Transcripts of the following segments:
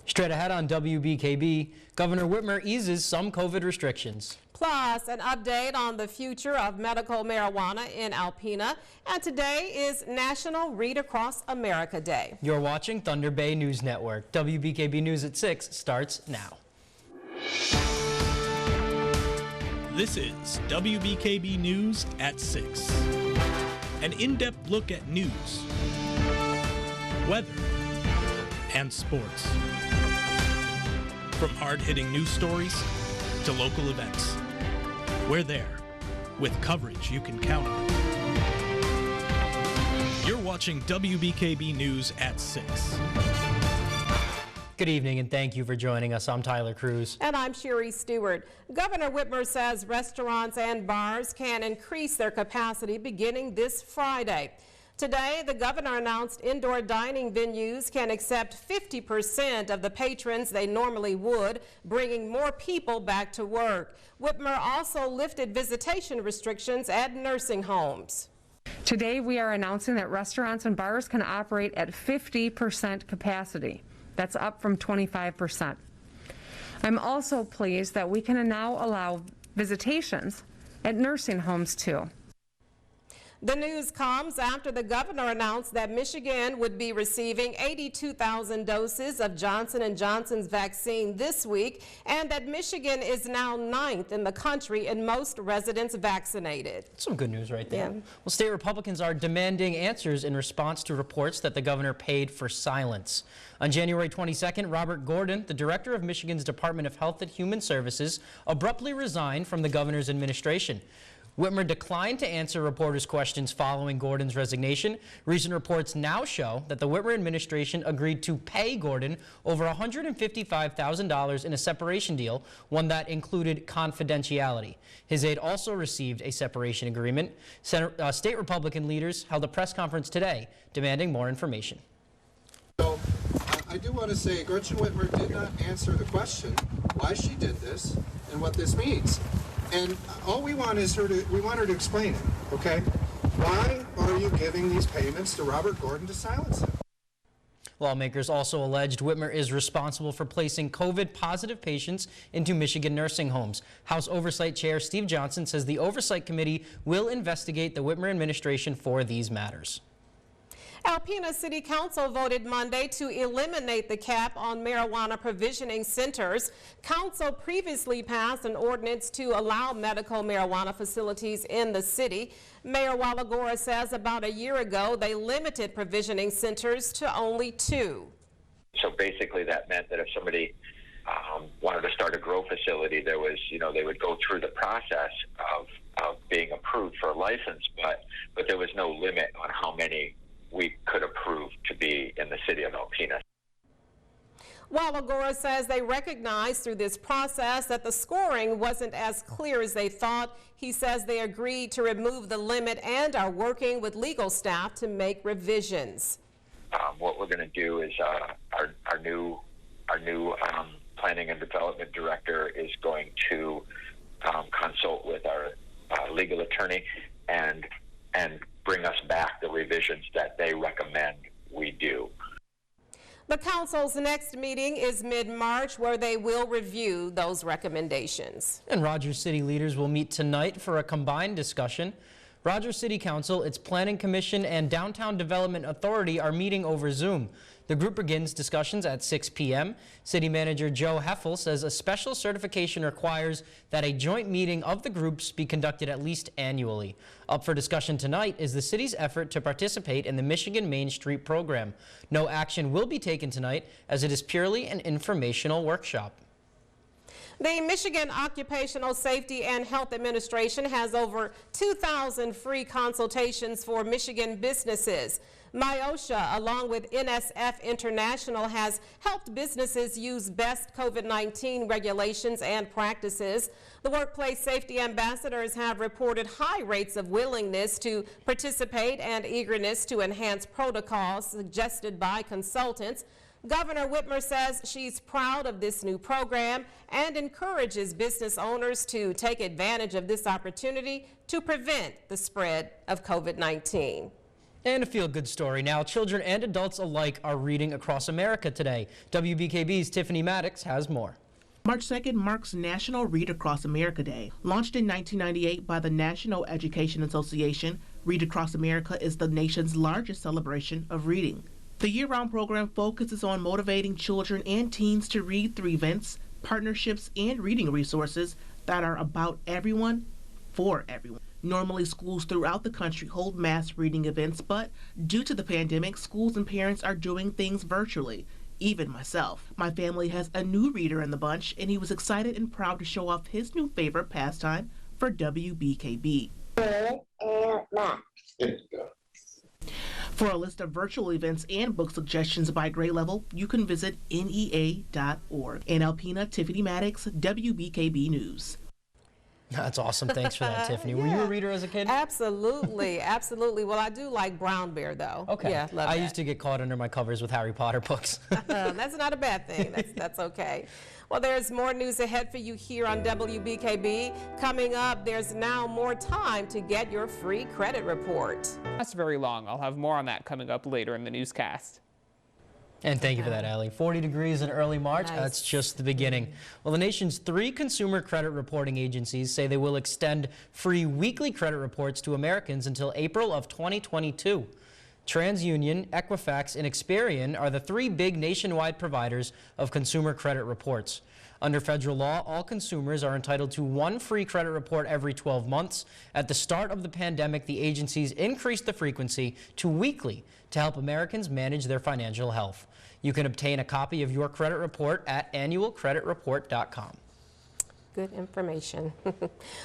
Straight ahead on WBKB, Governor Whitmer eases some COVID restrictions. Plus, an update on the future of medical marijuana in Alpena. And today is National Read Across America Day. You're watching Thunder Bay News Network. WBKB News at 6 starts now. This is WBKB News at 6. An in-depth look at news, weather, and sports. From hard-hitting news stories to local events, we're there with coverage you can count on. You're watching WBKB News at 6. Good evening and thank you for joining us. I'm Tyler Cruz. And I'm Sherry Stewart. Governor Whitmer says restaurants and bars can increase their capacity beginning this Friday. Today, the governor announced indoor dining venues can accept 50% of the patrons they normally would, bringing more people back to work. Whitmer also lifted visitation restrictions at nursing homes. Today, we are announcing that restaurants and bars can operate at 50% capacity. That's up from 25%. I'm also pleased that we can now allow visitations at nursing homes too. The news comes after the governor announced that Michigan would be receiving 82,000 doses of Johnson & Johnson's vaccine this week, and that Michigan is now 9th in the country in most residents vaccinated. Some good news right there. Yeah. Well, state Republicans are demanding answers in response to reports that the governor paid for silence. On January 22nd, Robert Gordon, the director of Michigan's Department of Health and Human Services, abruptly resigned from the governor's administration. Whitmer declined to answer reporters' questions following Gordon's resignation. Recent reports now show that the Whitmer administration agreed to pay Gordon over $155,000 in a separation deal, one that included confidentiality. His aide also received a separation agreement. State Republican leaders held a press conference today demanding more information. So I do want to say Gretchen Whitmer did not answer the question why she did this and what this means. And all we want is we want her to explain it, okay? Why are you giving these payments to Robert Gordon to silence him? Lawmakers also alleged Whitmer is responsible for placing COVID-positive patients into Michigan nursing homes. House Oversight Chair Steve Johnson says the Oversight Committee will investigate the Whitmer administration for these matters. Alpena City Council voted Monday to eliminate the cap on marijuana provisioning centers. Council previously passed an ordinance to allow medical marijuana facilities in the city. Mayor Walagora says about a year ago they limited provisioning centers to only 2. So basically that meant that if somebody wanted to start a grow facility, there was, they would go through the process of being approved for a license, but there was no limit on how many we could approve to be in the city of Alpena. Walagora says they recognized through this process that the scoring wasn't as clear as they thought. He says they agreed to remove the limit and are working with legal staff to make revisions. What we're going to do is our new planning and development director is going to consult with our legal attorney and bring us back the revisions that they recommend we do. The council's next meeting is mid-March, where they will review those recommendations. And Rogers City leaders will meet tonight for a combined discussion. Rogers City Council, its Planning Commission, and Downtown Development Authority are meeting over Zoom. The group begins discussions at 6 p.m. City Manager Joe Heffel says a special certification requires that a joint meeting of the groups be conducted at least annually. Up for discussion tonight is the city's effort to participate in the Michigan Main Street program. No action will be taken tonight as it is purely an informational workshop. The Michigan Occupational Safety and Health Administration has over 2,000 free consultations for Michigan businesses. MIOSHA, along with NSF International, has helped businesses use best COVID-19 regulations and practices. The workplace safety ambassadors have reported high rates of willingness to participate and eagerness to enhance protocols suggested by consultants. Governor Whitmer says she's proud of this new program and encourages business owners to take advantage of this opportunity to prevent the spread of COVID-19. And a feel-good story now. Children and adults alike are reading across America today. WBKB's Tiffany Maddox has more. March 2nd marks National Read Across America Day. Launched in 1998 by the National Education Association, Read Across America is the nation's largest celebration of reading. The year-round program focuses on motivating children and teens to read through events, partnerships, and reading resources that are about everyone, for everyone. Normally, schools throughout the country hold mass reading events, but due to the pandemic, schools and parents are doing things virtually. Even myself. My family has a new reader in the bunch, and he was excited and proud to show off his new favorite pastime for WBKB. For a list of virtual events and book suggestions by grade level, you can visit NEA.org. In Alpena, Tiffany Maddox, WBKB News. That's awesome. Thanks for that, Tiffany. Were you a reader as a kid? Absolutely, absolutely. Well, I do like Brown Bear, though. Okay. Yeah, love I that. used to get caught under my covers with Harry Potter books. That's not a bad thing. That's okay. Well, there's more news ahead for you here on WBKB. Coming up, there's now more time to get your free credit report. That's very long. I'll have more on that coming up later in the newscast. And thank you for that, Allie. 40 degrees in early March. Nice. That's just the beginning. Well, the nation's 3 consumer credit reporting agencies say they will extend free weekly credit reports to Americans until April of 2022. TransUnion, Equifax, and Experian are the 3 big nationwide providers of consumer credit reports. Under federal law, all consumers are entitled to 1 free credit report every 12 months. At the start of the pandemic, the agencies increased the frequency to weekly to help Americans manage their financial health. You can obtain a copy of your credit report at annualcreditreport.com. Good information.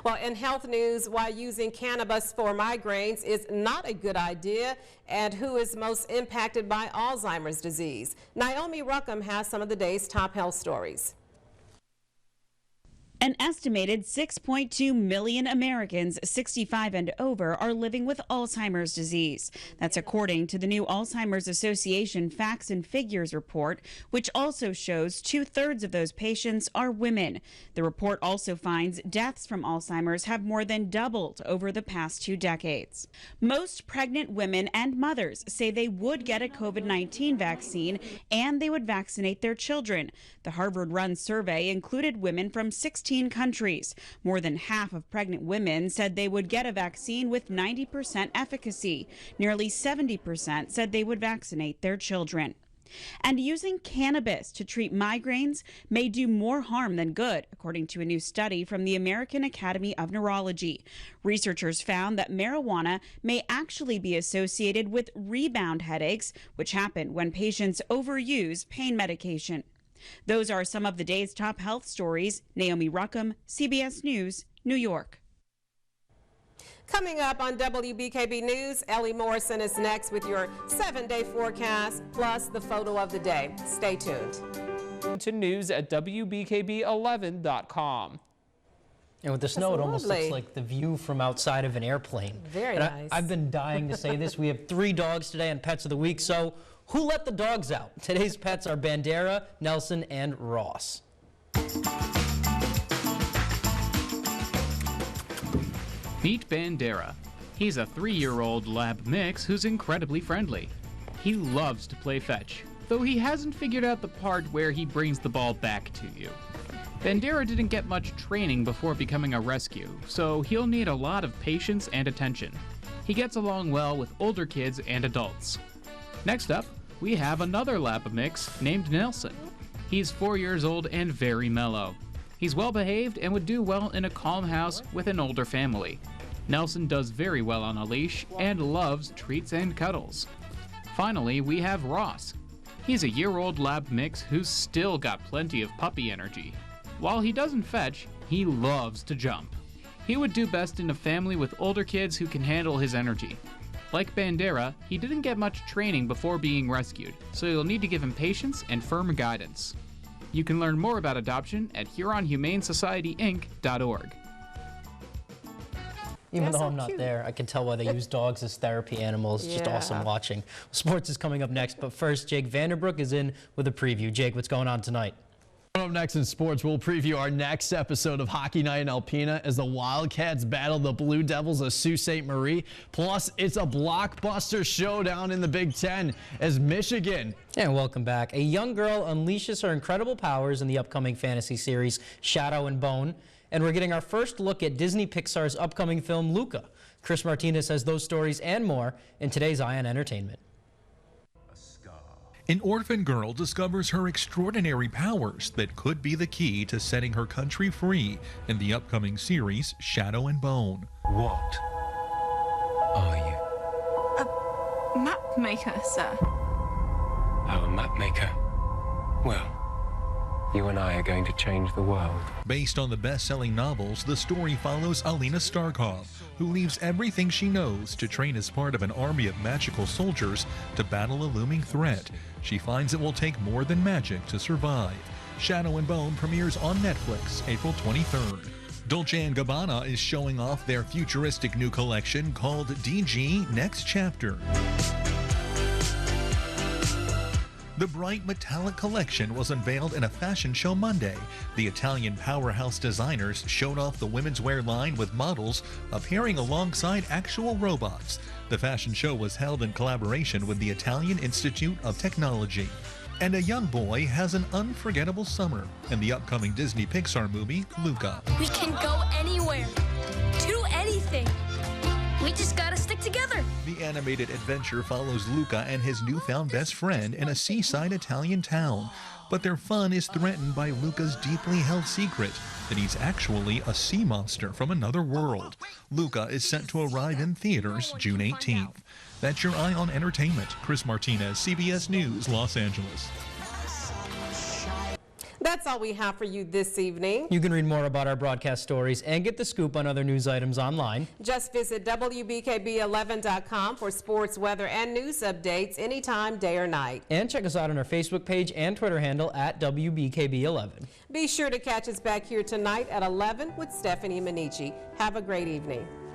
Well, in health news, why using cannabis for migraines is not a good idea and who is most impacted by Alzheimer's disease. Naomi Ruckham has some of the day's top health stories. An estimated 6.2 million Americans 65 and over are living with Alzheimer's disease. That's according to the new Alzheimer's Association Facts and Figures report, which also shows 2/3 of those patients are women. The report also finds deaths from Alzheimer's have more than doubled over the past 2 decades. Most pregnant women and mothers say they would get a COVID-19 vaccine and they would vaccinate their children. The Harvard-run survey included women from 16 countries. More than half of pregnant women said they would get a vaccine with 90% efficacy. Nearly 70% said they would vaccinate their children. And using cannabis to treat migraines may do more harm than good, according to a new study from the American Academy of Neurology. Researchers found that marijuana may actually be associated with rebound headaches, which happen when patients overuse pain medication. Those are some of the day's top health stories. Naomi Ruckham, CBS News, New York. Coming up on WBKB News, Ellie Morrison is next with your 7-day forecast plus the photo of the day. Stay tuned. To news at WBKB11.com. And with the snow, it almost lovely. looks like the view from outside of an airplane. Very And nice. I've been dying to say this. We have 3 dogs today on Pets of the Week, so who let the dogs out? Today's pets are Bandera, Nelson, and Ross. Meet Bandera. He's a 3-year-old lab mix who's incredibly friendly. He loves to play fetch, though he hasn't figured out the part where he brings the ball back to you. Bandera didn't get much training before becoming a rescue, so he'll need a lot of patience and attention. He gets along well with older kids and adults. Next up, we have another lab mix named Nelson. He's 4 years old and very mellow. He's well behaved and would do well in a calm house with an older family. Nelson does very well on a leash and loves treats and cuddles. Finally, we have Ross. He's a year-old lab mix who's still got plenty of puppy energy. While he doesn't fetch, he loves to jump. He would do best in a family with older kids who can handle his energy. Like Bandera, he didn't get much training before being rescued, so you'll need to give him patience and firm guidance. You can learn more about adoption at HuronHumaneSocietyInc.org. Even They're though so I'm not cute. there, I can tell why they use dogs as therapy animals. It's just Yeah. awesome watching. Sports is coming up next, but first, Jake Vanderbrook is in with a preview. Jake, what's going on tonight? Up next in sports, we'll preview our next episode of Hockey Night in Alpena as the Wildcats battle the Blue Devils of Sault Ste. Marie. Plus, it's a blockbuster showdown in the Big Ten as Michigan. And welcome back. A young girl unleashes her incredible powers in the upcoming fantasy series Shadow and Bone. And we're getting our first look at Disney Pixar's upcoming film Luca. Chris Martinez has those stories and more in today's Eye on Entertainment. An orphan girl discovers her extraordinary powers that could be the key to setting her country free in the upcoming series Shadow and Bone. What are you? A map maker, sir. Oh, a map maker. Well, you and I are going to change the world. Based on the best-selling novels, the story follows Alina Starkov, who leaves everything she knows to train as part of an army of magical soldiers to battle a looming threat. She finds it will take more than magic to survive. Shadow and Bone premieres on Netflix April 23rd. Dolce & Gabbana is showing off their futuristic new collection called DG Next Chapter. The bright metallic collection was unveiled in a fashion show Monday. The Italian powerhouse designers showed off the women's wear line with models appearing alongside actual robots. The fashion show was held in collaboration with the Italian Institute of Technology. And a young boy has an unforgettable summer in the upcoming Disney Pixar movie, Luca. We can go anywhere, do anything. We just gotta stick together. The animated adventure follows Luca and his newfound best friend in a seaside Italian town. But their fun is threatened by Luca's deeply held secret that he's actually a sea monster from another world. Luca is set to arrive in theaters June 18th. That's your Eye on Entertainment. Chris Martinez, CBS News, Los Angeles. That's all we have for you this evening. You can read more about our broadcast stories and get the scoop on other news items online. Just visit WBKB11.com for sports, weather, and news updates anytime, day or night. And check us out on our Facebook page and Twitter handle at WBKB11. Be sure to catch us back here tonight at 11 with Stephanie Minichi. Have a great evening.